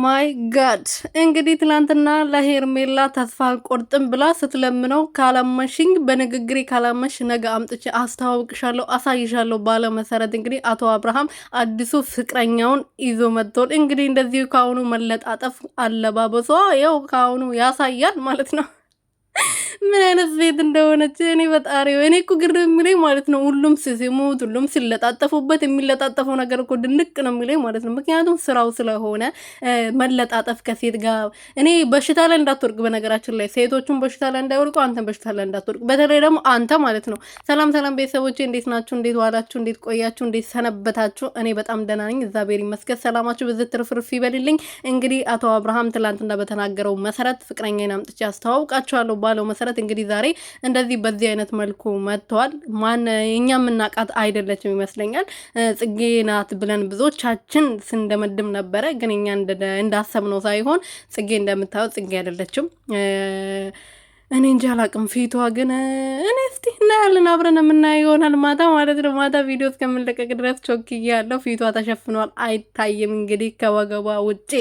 ማይ ጋድ እንግዲህ ትላንትና ለሄርሜላ ተስፋ አልቆርጥም ብላ ስትለምነው ካላመሽኝ በንግግሬ ካላመሽ ነገ አምጥቼ አስተዋውቅሻለሁ አሳይሻለሁ ባለ መሰረት እንግዲህ አቶ አብርሃም አዲሱ ፍቅረኛውን ይዞ መጥቷል። እንግዲህ እንደዚሁ ከአሁኑ መለጣጠፍ አለባበሷ ያው ከአሁኑ ያሳያል ማለት ነው። ምን አይነት ሴት እንደሆነች እኔ በጣሪ እኔ እኮ ግር የሚለኝ ማለት ነው። ሁሉም ሲሞት ሁሉም ሲለጣጠፉበት የሚለጣጠፈው ነገር እኮ ድንቅ ነው የሚለኝ ማለት ነው። ምክንያቱም ስራው ስለሆነ መለጣጠፍ ከሴት ጋር እኔ በሽታ ላይ እንዳትወርቅ፣ በነገራችን ላይ ሴቶቹን በሽታ ላይ እንዳይወርቁ፣ አንተን በሽታ ላይ እንዳትወርቅ፣ በተለይ ደግሞ አንተ ማለት ነው። ሰላም ሰላም ቤተሰቦቼ፣ እንዴት ናችሁ? እንዴት ዋላችሁ? እንዴት ቆያችሁ? እንዴት ሰነበታችሁ? እኔ በጣም ደህና ነኝ፣ እግዚአብሔር ይመስገን። ሰላማችሁ ብዝት ትርፍርፍ ይበልልኝ። እንግዲህ አቶ አብርሃም ትላንትና በተናገረው መሰረት ፍቅረኛዬን አምጥቼ አስተዋውቃችኋለሁ ባለው መሰረት እንግዲህ ዛሬ እንደዚህ በዚህ አይነት መልኩ መጥተዋል። ማን እኛ የምናውቃት አይደለችም ይመስለኛል። ጽጌ ናት ብለን ብዙዎቻችን ስንደመድም ነበረ፣ ግን እኛ እንዳሰብነው ሳይሆን ጽጌ እንደምታዩት ጽጌ አይደለችም። እኔ እንጂ አላቅም። ፊቷ ግን እኔ እስቲ እናያለን፣ አብረን የምናየው ይሆናል ማታ ማለት ነው። ማታ ቪዲዮ እስከምንለቀቅ ድረስ ቾክዬ ያለው ፊቷ ተሸፍኗል፣ አይታይም እንግዲህ ከወገቧ ውጪ